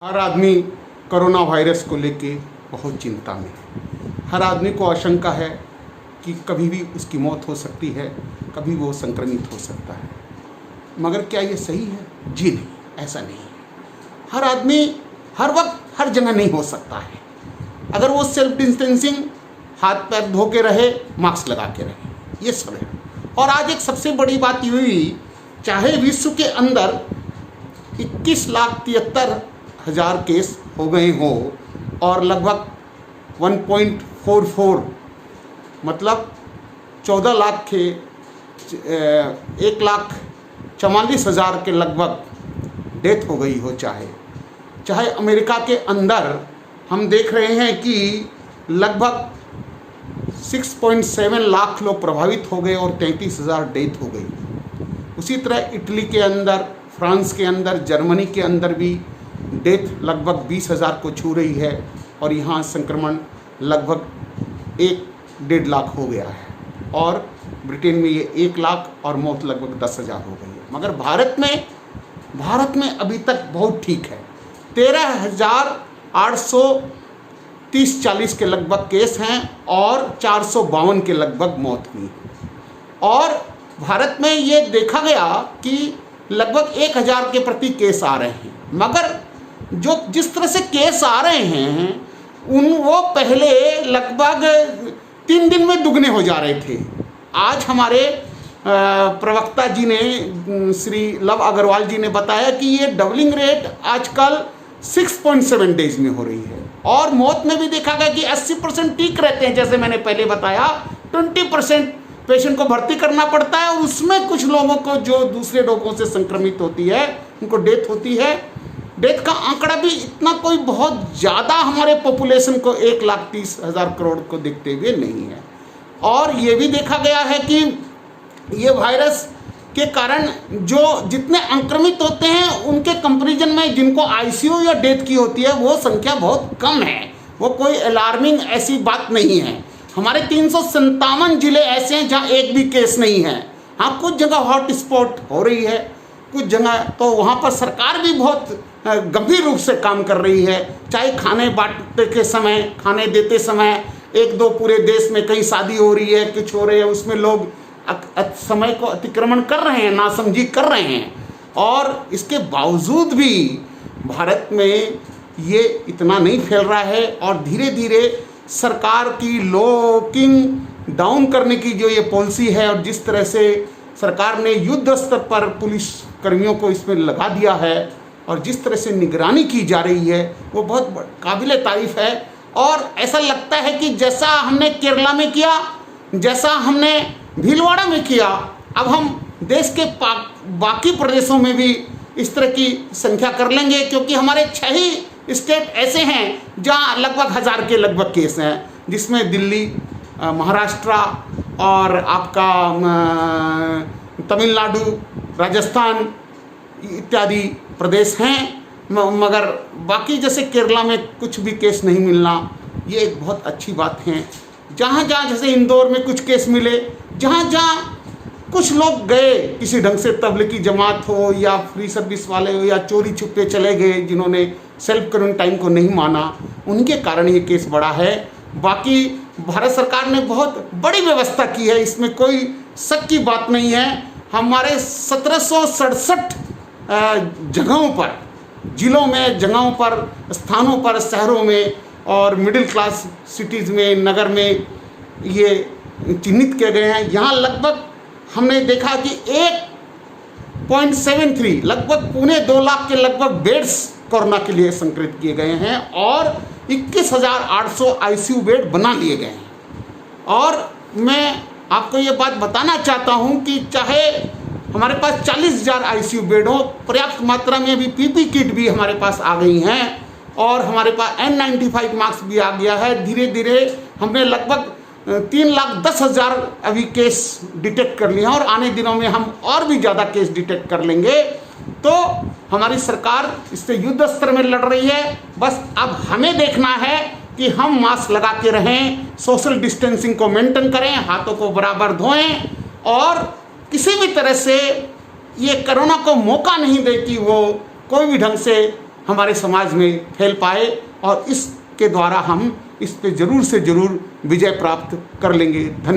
हर आदमी corona virus को लेके बहुत चिंता में है। हर आदमी को आशंका है कि कभी भी उसकी मौत हो सकती है, कभी वो संक्रमित हो सकता है। मगर क्या ये सही है? जी नहीं, ऐसा नहीं है। हर आदमी हर वक्त हर जगह नहीं हो सकता है। अगर वो सेल्फ डिस्टेंसिंग, हाथ पैर धो के रहे, मास्क लगा के रहे, ये सब है। और आज एक सबसे बड़ी बात ये हुई, चाहे विश्व के अंदर 21,73,000 केस हो गए हो और लगभग 1.44 मतलब 14 लाख के 1,44,000 के लगभग डेथ हो गई हो, चाहे अमेरिका के अंदर हम देख रहे हैं कि लगभग 6.7 लाख लोग प्रभावित हो गए और 33,000 डेथ हो गई। उसी तरह इटली के अंदर, फ्रांस के अंदर, जर्मनी के अंदर भी डेथ लगभग 20,000 को छू रही है और यहाँ संक्रमण लगभग 1-1.5 लाख हो गया है। और ब्रिटेन में ये 1 लाख और मौत लगभग 10,000 हो गई है। मगर भारत में अभी तक बहुत ठीक है। 13,830-40 के लगभग केस हैं और 452 के लगभग मौत हुई। और भारत में ये देखा गया कि लगभग 1,000 के प्रति केस आ रहे हैं। मगर जिस तरह से केस आ रहे हैं वो पहले लगभग 3 दिन में दुगने हो जा रहे थे। आज हमारे प्रवक्ता जी ने, श्री लव अग्रवाल जी ने बताया कि ये डबलिंग रेट आजकल 6.7 डेज में हो रही है। और मौत में भी देखा गया कि 80% ठीक रहते हैं। जैसे मैंने पहले बताया, 20% पेशेंट को भर्ती करना पड़ता है और उसमें कुछ लोगों को जो दूसरे रोगों से संक्रमित होती है उनको डेथ होती है। डेथ का आंकड़ा भी इतना कोई बहुत ज़्यादा हमारे पॉपुलेशन को 1,30,000 करोड़ को देखते हुए नहीं है। और ये भी देखा गया है कि ये वायरस के कारण जो जितने संक्रमित होते हैं उनके कंपैरिजन में जिनको आईसीयू या डेथ की होती है वो संख्या बहुत कम है। वो कोई अलार्मिंग ऐसी बात नहीं है। हमारे 357 जिले ऐसे हैं जहाँ एक भी केस नहीं है। हाँ, कुछ जगह हॉट स्पॉट हो रही है, कुछ जगह तो वहाँ पर सरकार भी बहुत गंभीर रूप से काम कर रही है। चाहे खाने बांटते के समय, खाने देते समय 1-2 पूरे देश में कहीं शादी हो रही है, कुछ हो रही है, उसमें लोग समय को अतिक्रमण कर रहे हैं, नासमझी कर रहे हैं। और इसके बावजूद भी भारत में ये इतना नहीं फैल रहा है। और धीरे धीरे सरकार की लॉकिंग डाउन करने की जो ये पॉलिसी है और जिस तरह से सरकार ने युद्ध स्तर पर पुलिस कर्मियों को इसमें लगा दिया है और जिस तरह से निगरानी की जा रही है वो बहुत काबिल तारीफ़ है। और ऐसा लगता है कि जैसा हमने केरला में किया, जैसा हमने भीलवाड़ा में किया, अब हम देश के बाकी प्रदेशों में भी इस तरह की संख्या कर लेंगे। क्योंकि हमारे 6 ही स्टेट ऐसे हैं जहाँ लगभग 1,000 के लगभग केस हैं, जिसमें दिल्ली, महाराष्ट्र और आपका तमिलनाडु, राजस्थान इत्यादि प्रदेश हैं। मगर बाकी जैसे केरला में कुछ भी केस नहीं मिलना, ये एक बहुत अच्छी बात है। जहाँ जहाँ जैसे इंदौर में कुछ केस मिले, जहाँ जहाँ कुछ लोग गए किसी ढंग से, तबलीगी जमात हो या फ्री सर्विस वाले हो या चोरी छुपे चले गए जिन्होंने सेल्फ क्वारंटाइन को नहीं माना, उनके कारण ये केस बढ़ा है। बाकी भारत सरकार ने बहुत बड़ी व्यवस्था की है, इसमें कोई शक की बात नहीं है। हमारे 1767 जगहों पर, जिलों में, जगहों पर, स्थानों पर, शहरों में और मिडिल क्लास सिटीज़ में, नगर में ये चिन्हित किए गए हैं। यहाँ लगभग हमने देखा कि 1.73 लगभग 2.25 लाख के लगभग बेड्स कोरोना के लिए संकलित किए गए हैं और 21,800 आईसीयू बेड बना लिए गए हैं। और मैं आपको ये बात बताना चाहता हूँ कि चाहे हमारे पास 40,000 आईसीयू बेड हो, पर्याप्त मात्रा में अभी पीपी किट भी हमारे पास आ गई हैं और हमारे पास N95 मास्क भी आ गया है। धीरे धीरे हमने लगभग 3,10,000 अभी केस डिटेक्ट कर लिए हैं और आने दिनों में हम और भी ज़्यादा केस डिटेक्ट कर लेंगे। तो हमारी सरकार इससे युद्ध स्तर में लड़ रही है। बस अब हमें देखना है कि हम मास्क लगा के रहें, सोशल डिस्टेंसिंग को मेंटेन करें, हाथों को बराबर धोएं और किसी भी तरह से ये कोरोना को मौका नहीं दे कि वो कोई भी ढंग से हमारे समाज में फैल पाए और इसके द्वारा हम इस पे ज़रूर से ज़रूर विजय प्राप्त कर लेंगे। धन्यवाद।